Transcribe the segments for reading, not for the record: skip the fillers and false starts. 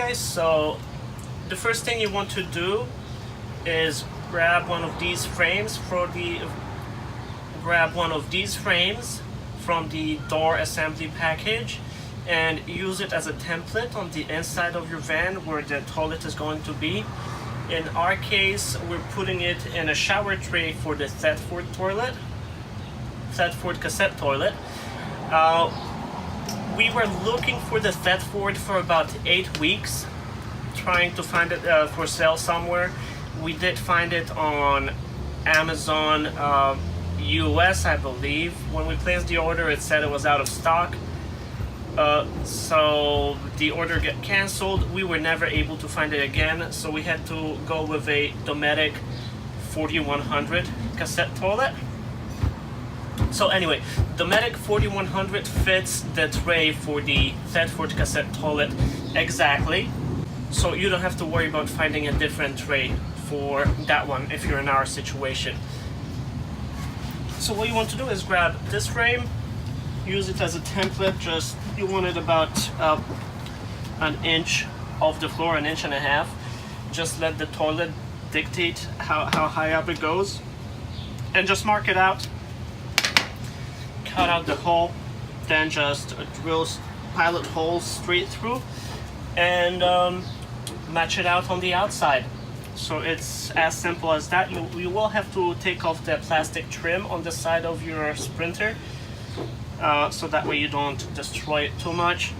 Okay, so the first thing you want to do is grab one of these frames from the door assembly package and use it as a template on the inside of your van where the toilet is going to be. In our case, we're putting it in a shower tray for the Thetford cassette toilet. We were looking for the Thetford for about 8 weeks, trying to find it for sale somewhere. We did find it on Amazon US, I believe. When we placed the order, it said it was out of stock. So the order got canceled. We were never able to find it again, so we had to go with a Dometic 4100 cassette toilet. So anyway, Dometic 4100 fits the tray for the Thetford cassette toilet exactly, so you don't have to worry about finding a different tray for that one if you're in our situation. So what you want to do is grab this frame, use it as a template. Just you want it about an inch off the floor, 1.5 inches. Just let the toilet dictate how high up it goes, and just mark it out. Cut out the hole, then just drill pilot holes straight through and match it out on the outside. So it's as simple as that. You will have to take off the plastic trim on the side of your Sprinter, so that way you don't destroy it too much.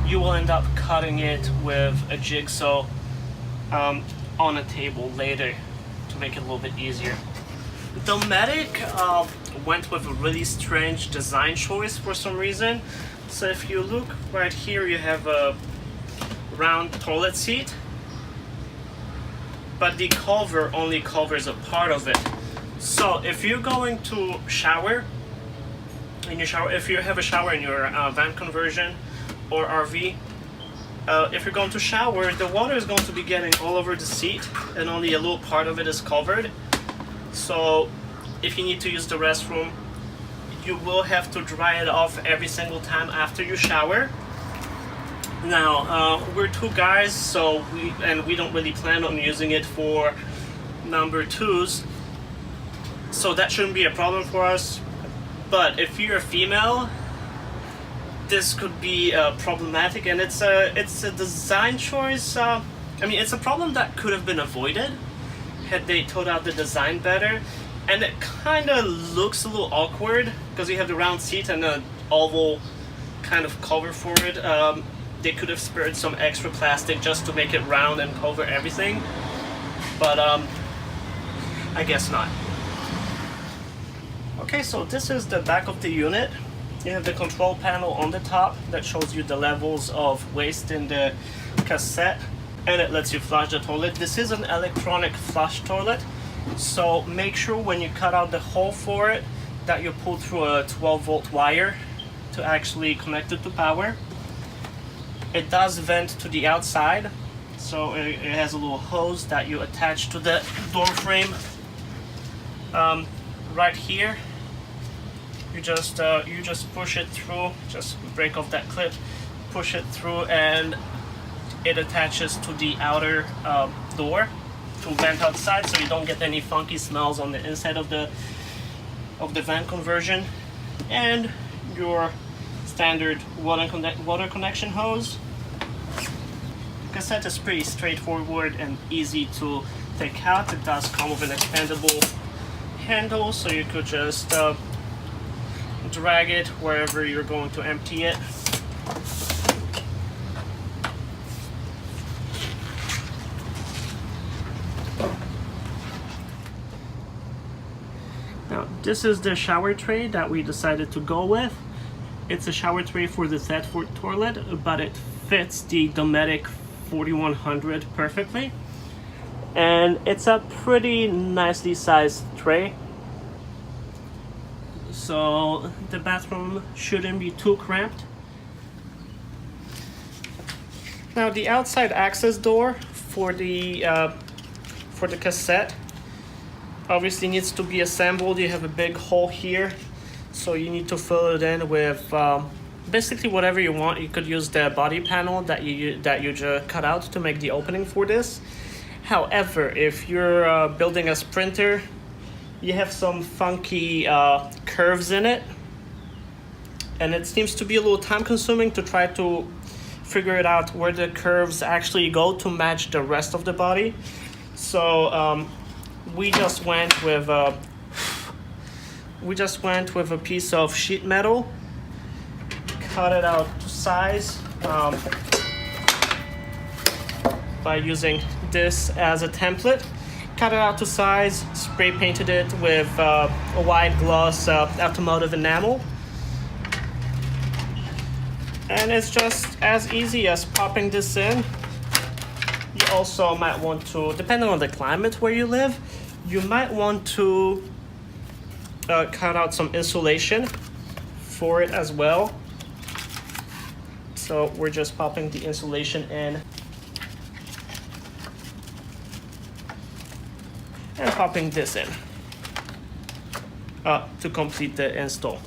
You will end up cutting it with a jigsaw on a table later to make it a little bit easier. Dometic went with a really strange design choice for some reason. So if you look right here, you have a round toilet seat, but the cover only covers a part of it. So if you're going to shower, if you have a shower in your van conversion or RV, if you're going to shower, the water is going to be getting all over the seat and only a little part of it is covered. So if you need to use the restroom, you will have to dry it off every single time after you shower. Now, we're 2 guys, so we don't really plan on using it for number 2s, so that shouldn't be a problem for us. But if you're a female, this could be problematic, and it's a design choice. I mean, it's a problem that could have been avoided had they thought out the design better. And it kind of looks a little awkward because you have the round seat and an oval kind of cover for it. They could have spared some extra plastic just to make it round and cover everything, but I guess not. Okay, so this is the back of the unit. You have the control panel on the top that shows you the levels of waste in the cassette, and it lets you flush the toilet. This is an electronic flush toilet, so make sure when you cut out the hole for it that you pull through a 12-volt wire to actually connect it to power. It does vent to the outside, so it has a little hose that you attach to the door frame. Right here, you just push it through, just break off that clip, push it through, and it attaches to the outer door to vent outside, so you don't get any funky smells on the inside of the van conversion. And your standard water connection hose. Cassette is pretty straightforward and easy to take out. It does come with an expandable handle, so you could just drag it wherever you're going to empty it. Now, this is the shower tray that we decided to go with. It's a shower tray for the Thetford toilet, but it fits the Dometic 4100 perfectly. And it's a pretty nicely sized tray. So the bathroom shouldn't be too cramped. Now the outside access door for the cassette obviously needs to be assembled. You have a big hole here, so you need to fill it in with basically whatever you want. You could use the body panel that you just cut out to make the opening for this. However, if you're building a Sprinter, you have some funky curves in it, and it seems to be a little time consuming to try to figure it out where the curves actually go to match the rest of the body. So we just went with a piece of sheet metal, cut it out to size by using this as a template. Cut it out to size, spray painted it with a white gloss automotive enamel. And it's just as easy as popping this in. You also might want to, depending on the climate where you live, you might want to cut out some insulation for it as well. So we're just popping the insulation in and popping this in to complete the install.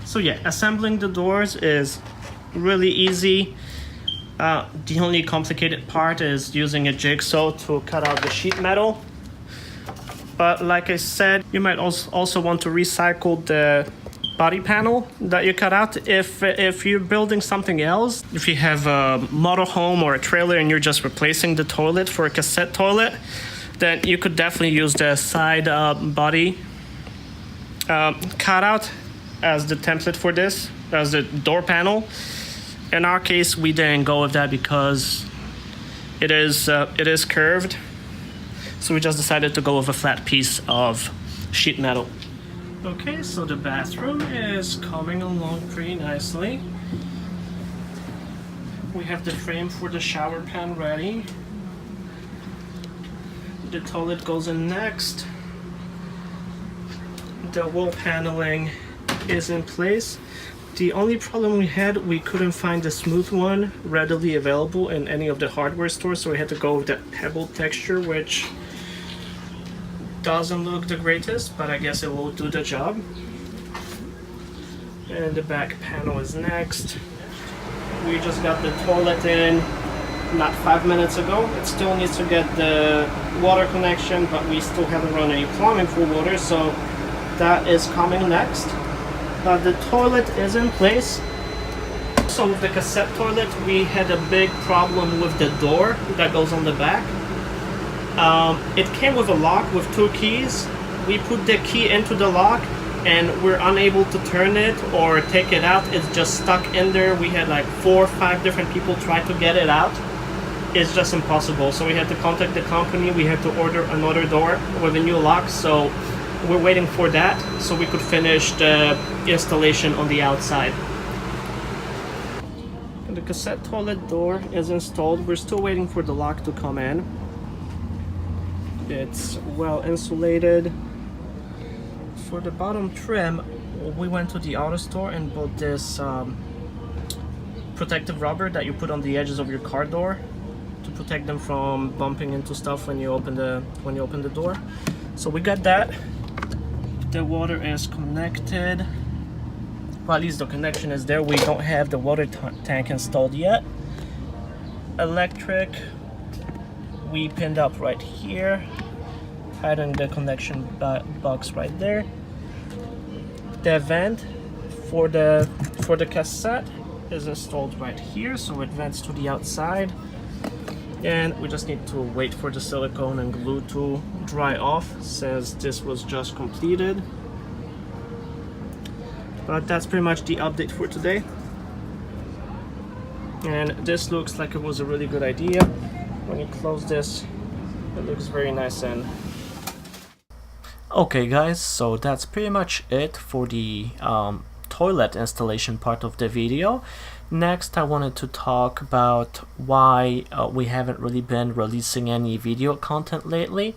So yeah, assembling the doors is really easy. The only complicated part is using a jigsaw to cut out the sheet metal. But like I said, you might also want to recycle the body panel that you cut out. If you're building something else, if you have a motorhome or a trailer and you're just replacing the toilet for a cassette toilet, then you could definitely use the side body cutout as the template for this, as the door panel. In our case, we didn't go with that because it is curved, so we just decided to go with a flat piece of sheet metal. Okay, so the bathroom is coming along pretty nicely. We have the frame for the shower pan ready. The toilet goes in next. The wall paneling is in place. The only problem we had, we couldn't find the smooth one readily available in any of the hardware stores, so we had to go with that pebble texture, which doesn't look the greatest, but I guess it will do the job. And the back panel is next. We just got the toilet in not 5 minutes ago. It still needs to get the water connection, but we still haven't run any plumbing for water, so that is coming next. The toilet is in place. So with the cassette toilet, we had a big problem with the door that goes on the back. It came with a lock with 2 keys. We put the key into the lock and we're unable to turn it or take it out. It's just stuck in there. We had like 4 or 5 different people try to get it out. It's just impossible. So we had to contact the company. We had to order another door with a new lock. So we're waiting for that so we could finish the installation on the outside. The cassette toilet door is installed. We're still waiting for the lock to come in. It's well insulated. For the bottom trim, we went to the auto store and bought this protective rubber that you put on the edges of your car door to protect them from bumping into stuff when you open the door. So we got that. The water is connected. Well, at least the connection is there. We don't have the water tank installed yet. Electric, we pinned up right here, hiding the connection box right there. The vent for the cassette is installed right here, so it vents to the outside. And we just need to wait for the silicone and glue to dry off, since this was just completed. But that's pretty much the update for today. And this looks like it was a really good idea. When you close this, it looks very nice. And okay guys, so that's pretty much it for the toilet installation part of the video. Next, I wanted to talk about why we haven't really been releasing any video content lately.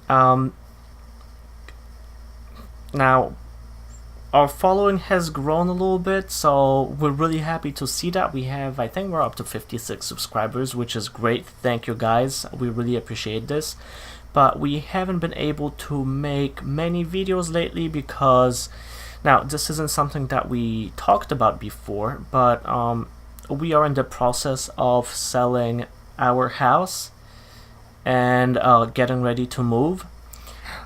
Now, our following has grown a little bit, so we're really happy to see that. We have, I think we're up to 56 subscribers, which is great. Thank you guys, we really appreciate this. But we haven't been able to make many videos lately because, now this isn't something that we talked about before, but we are in the process of selling our house and getting ready to move.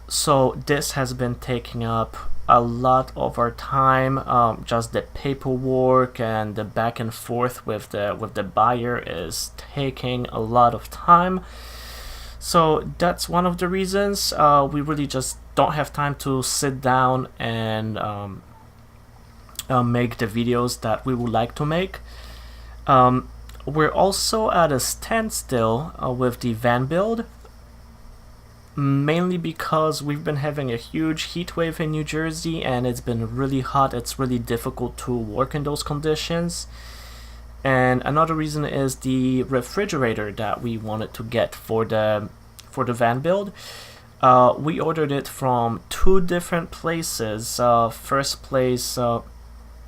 So this has been taking up a lot of our time. Just the paperwork and the back and forth with the buyer is taking a lot of time. So that's one of the reasons we really just don't have time to sit down and make the videos that we would like to make. We're also at a standstill with the van build, mainly because we've been having a huge heat wave in New Jersey and it's been really hot. It's really difficult to work in those conditions. And another reason is the refrigerator that we wanted to get for the van build. We ordered it from 2 different places. First place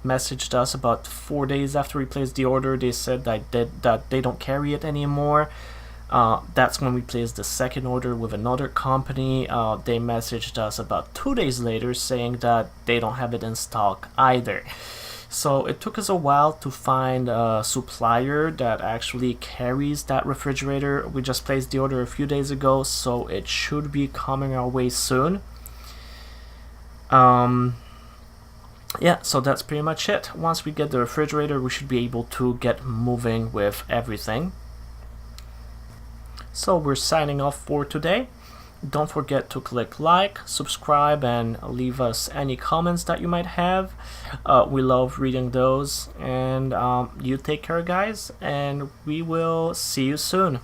messaged us about 4 days after we placed the order. They said that they don't carry it anymore. That's when we placed the second order with another company. They messaged us about 2 days later saying that they don't have it in stock either. So it took us a while to find a supplier that actually carries that refrigerator. We just placed the order a few days ago, so it should be coming our way soon. Yeah, so that's pretty much it. Once we get the refrigerator, we should be able to get moving with everything. So we're signing off for today. Don't forget to click like, subscribe, and leave us any comments that you might have. We love reading those. And you take care, guys, and we will see you soon.